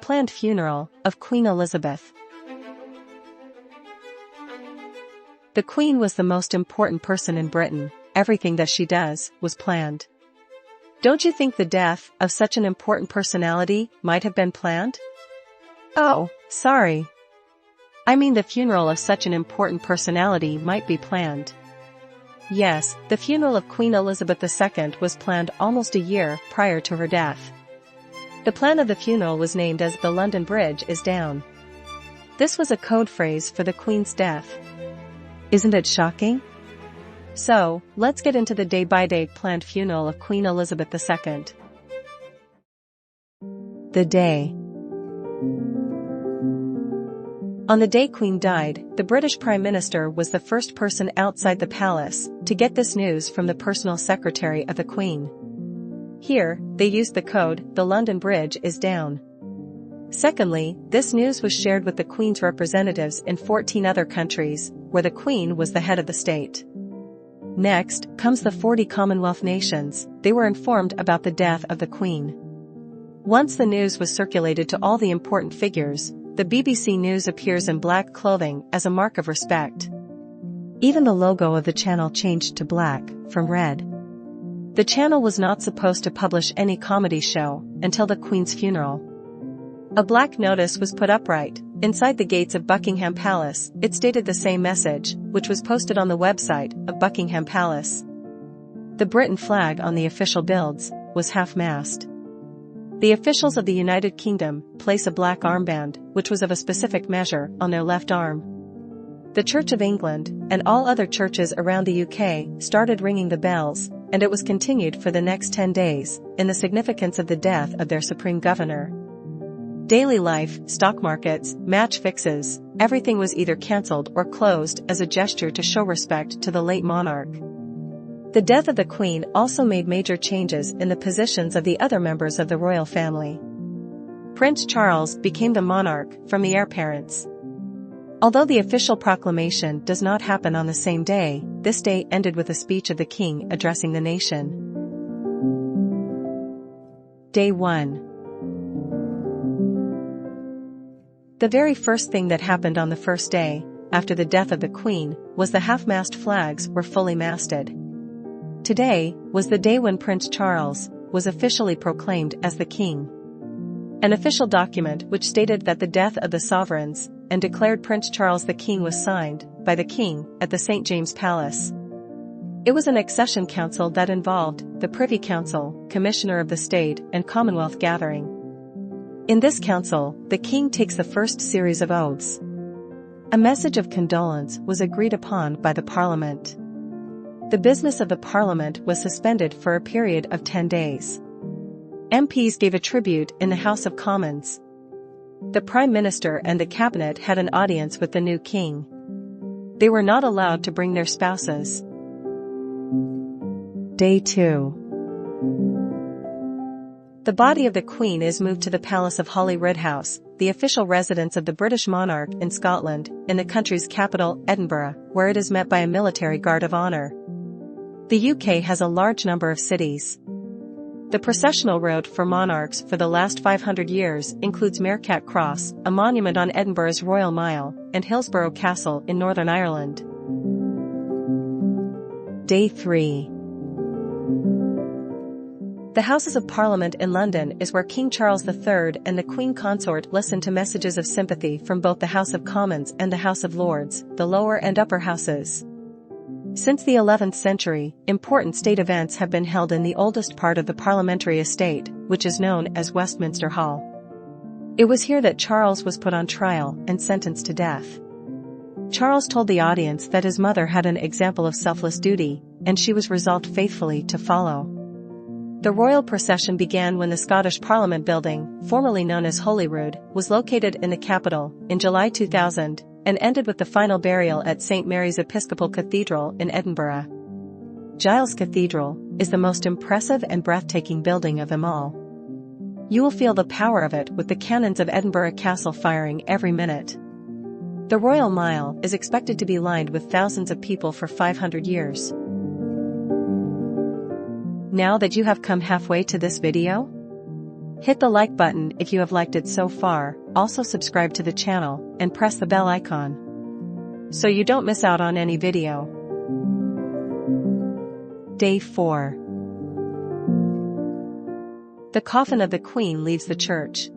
planned funeral of Queen Elizabeth. The Queen was the most important person in Britain. Everything that she does was planned. Don't you think the death of such an important personality might have been planned? Oh, sorry. I mean the funeral of such an important personality might be planned. Yes, the funeral of Queen Elizabeth II was planned almost a year prior to her death. The plan of the funeral was named as "The London Bridge is Down." This was a code phrase for the Queen's death. Isn't it shocking? So, let's get into the day-by-day planned funeral of Queen Elizabeth II. The day. On the day Queen died, the British Prime Minister was the first person outside the palace to get this news from the personal secretary of the Queen. Here, they used the code, "The London Bridge is Down." Secondly, this news was shared with the Queen's representatives in 14 other countries, where the Queen was the head of the state. Next comes the 40 Commonwealth nations. They were informed about the death of the Queen. Once the news was circulated to all the important figures, the BBC News appears in black clothing as a mark of respect. Even the logo of the channel changed to black, from red. The channel was not supposed to publish any comedy show until the Queen's funeral. A black notice was put upright inside the gates of Buckingham Palace. It stated the same message, which was posted on the website of Buckingham Palace. The Britain flag on the official buildings was half-mast. The officials of the United Kingdom place a black armband, which was of a specific measure, on their left arm. The Church of England and all other churches around the UK started ringing the bells, and it was continued for the next 10 days, in the significance of the death of their supreme governor. Daily life, stock markets, match fixes, everything was either cancelled or closed as a gesture to show respect to the late monarch. The death of the Queen also made major changes in the positions of the other members of the royal family. Prince Charles became the monarch from the heir parents. Although the official proclamation does not happen on the same day, this day ended with a speech of the King addressing the nation. Day 1. The very first thing that happened on the first day, after the death of the Queen, was the half-mast flags were fully masted. Today was the day when Prince Charles was officially proclaimed as the King. An official document which stated that the death of the sovereigns and declared Prince Charles the King was signed by the King at the St. James Palace. It was an accession council that involved the Privy Council, Commissioner of the State, and Commonwealth Gathering. In this council, the King takes the first series of oaths. A message of condolence was agreed upon by the Parliament. The business of the Parliament was suspended for a period of 10 days. MPs gave a tribute in the House of Commons. The Prime Minister and the Cabinet had an audience with the new King. They were not allowed to bring their spouses. Day 2. The body of the Queen is moved to the Palace of Holyrood House, the official residence of the British monarch in Scotland, in the country's capital, Edinburgh, where it is met by a military guard of honour. The UK has a large number of cities. The processional route for monarchs for the last 500 years includes Mercat Cross, a monument on Edinburgh's Royal Mile, and Hillsborough Castle in Northern Ireland. Day 3. The Houses of Parliament in London is where King Charles III and the Queen Consort listened to messages of sympathy from both the House of Commons and the House of Lords, the lower and upper houses. Since the 11th century, important state events have been held in the oldest part of the parliamentary estate, which is known as Westminster Hall. It was here that Charles was put on trial and sentenced to death. Charles told the audience that his mother had an example of selfless duty, and she was resolved faithfully to follow. The royal procession began when the Scottish Parliament building, formerly known as Holyrood, was located in the capital, in July 2000, and ended with the final burial at St. Mary's Episcopal Cathedral in Edinburgh. Giles Cathedral is the most impressive and breathtaking building of them all. You will feel the power of it with the cannons of Edinburgh Castle firing every minute. The Royal Mile is expected to be lined with thousands of people for 500 years. Now that you have come halfway to this video, Hit the like button if you have liked it so far, also subscribe to the channel, and press the bell icon, so you don't miss out on any video. Day 4. The coffin of the Queen leaves the church.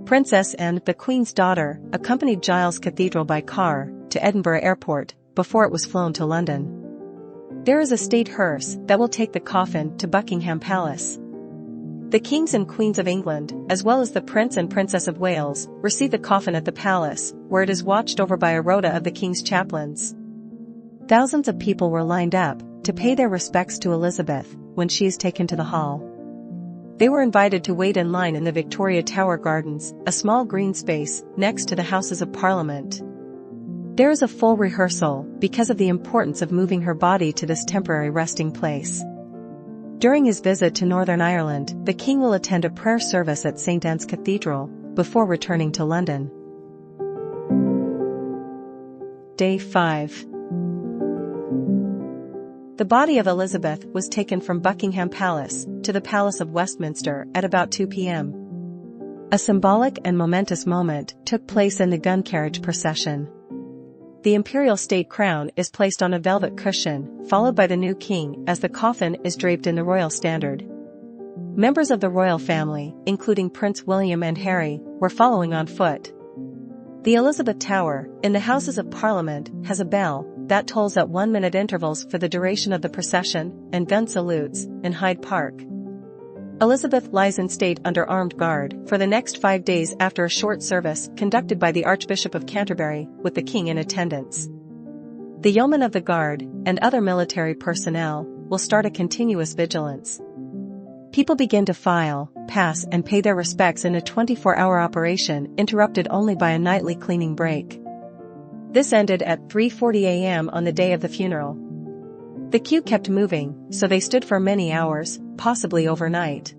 Princess Anne, the Queen's daughter, accompanied Giles Cathedral by car to Edinburgh Airport before it was flown to London. There is a state hearse that will take the coffin to Buckingham Palace. The Kings and Queens of England, as well as the Prince and Princess of Wales, receive the coffin at the palace, where it is watched over by a rota of the King's chaplains. Thousands of people were lined up to pay their respects to Elizabeth when she is taken to the hall. They were invited to wait in line in the Victoria Tower Gardens, a small green space next to the Houses of Parliament. There is a full rehearsal because of the importance of moving her body to this temporary resting place. During his visit to Northern Ireland, the King will attend a prayer service at St. Anne's Cathedral before returning to London. Day 5. The body of Elizabeth was taken from Buckingham Palace to the Palace of Westminster at about 2 p.m. A symbolic and momentous moment took place in the gun carriage procession. The imperial state crown is placed on a velvet cushion, followed by the new king as the coffin is draped in the royal standard. Members of the royal family, including Prince William and Harry, were following on foot. The Elizabeth Tower, in the Houses of Parliament, has a bell that tolls at 1-minute intervals for the duration of the procession, and gun salutes in Hyde Park. Elizabeth lies in state under armed guard for the next 5 days after a short service conducted by the Archbishop of Canterbury, with the King in attendance. The yeomen of the guard and other military personnel will start a continuous vigilance. People begin to file, pass and pay their respects in a 24-hour operation interrupted only by a nightly cleaning break. This ended at 3:40 a.m. on the day of the funeral. The queue kept moving, so they stood for many hours, possibly overnight.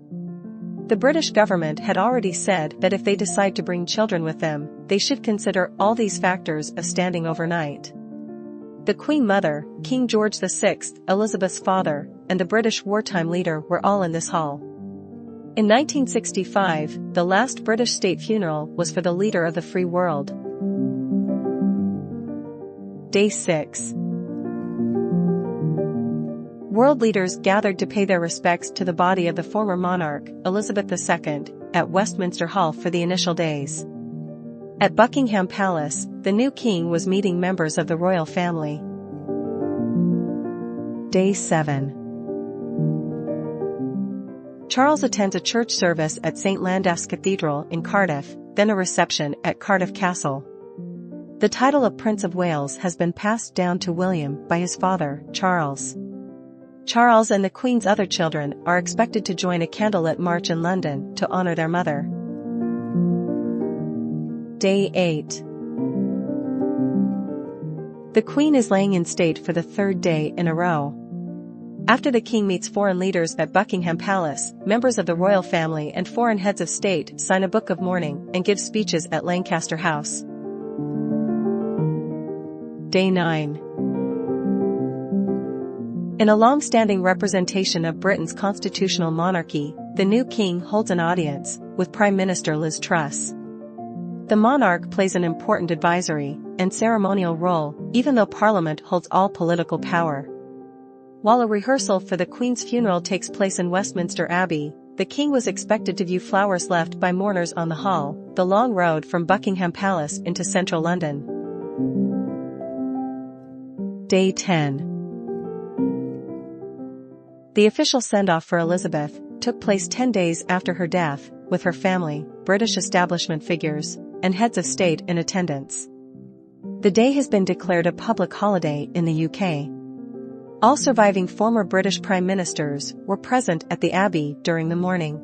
The British government had already said that if they decide to bring children with them, they should consider all these factors of standing overnight. The Queen Mother, King George VI, Elizabeth's father, and the British wartime leader were all in this hall. In 1965, the last British state funeral was for the leader of the free world. Day 6. World leaders gathered to pay their respects to the body of the former monarch, Elizabeth II, at Westminster Hall for the initial days. At Buckingham Palace, the new king was meeting members of the royal family. Day 7. Charles attends a church service at St. Llandaff's Cathedral in Cardiff, then a reception at Cardiff Castle. The title of Prince of Wales has been passed down to William by his father, Charles. Charles and the Queen's other children are expected to join a candlelit march in London to honor their mother. Day 8. The Queen is laying in state for the third day in a row. After the King meets foreign leaders at Buckingham Palace, members of the royal family and foreign heads of state sign a book of mourning and give speeches at Lancaster House. Day 9. In a long-standing representation of Britain's constitutional monarchy, the new king holds an audience with Prime Minister Liz Truss. The monarch plays an important advisory and ceremonial role, even though Parliament holds all political power. While a rehearsal for the Queen's funeral takes place in Westminster Abbey, the king was expected to view flowers left by mourners on the Hall, the long road from Buckingham Palace into central London. Day 10. The official send-off for Elizabeth took place 10 days after her death, with her family, British establishment figures, and heads of state in attendance. The day has been declared a public holiday in the UK. All surviving former British prime ministers were present at the Abbey during the mourning.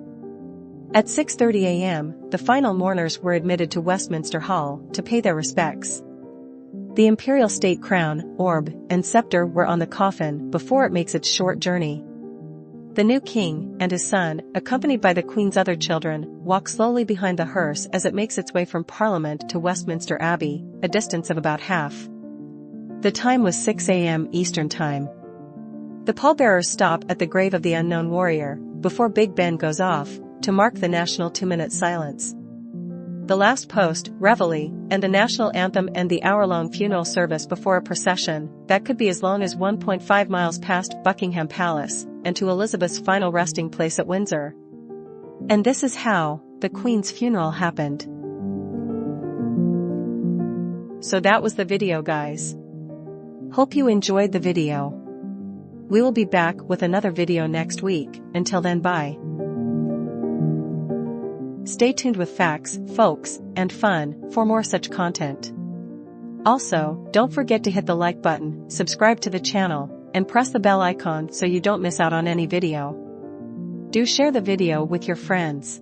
At 6:30 a.m., the final mourners were admitted to Westminster Hall to pay their respects. The imperial state crown, orb, and scepter were on the coffin before it makes its short journey. The new king and his son, accompanied by the Queen's other children, walk slowly behind the hearse as it makes its way from Parliament to Westminster Abbey, a distance of about half. The time was 6 a.m. Eastern Time. The pallbearers stop at the grave of the unknown warrior before Big Ben goes off to mark the national 2-minute silence. The last post, reveille, and the national anthem and the hour-long funeral service before a procession that could be as long as 1.5 miles past Buckingham Palace and to Elizabeth's final resting place at Windsor. And this is how the Queen's funeral happened. So that was the video, guys. Hope you enjoyed the video. We will be back with another video next week. Until then, bye. Stay tuned with facts, folks, and fun for more such content. Also, don't forget to hit the like button, subscribe to the channel, and press the bell icon so you don't miss out on any video. Do share the video with your friends.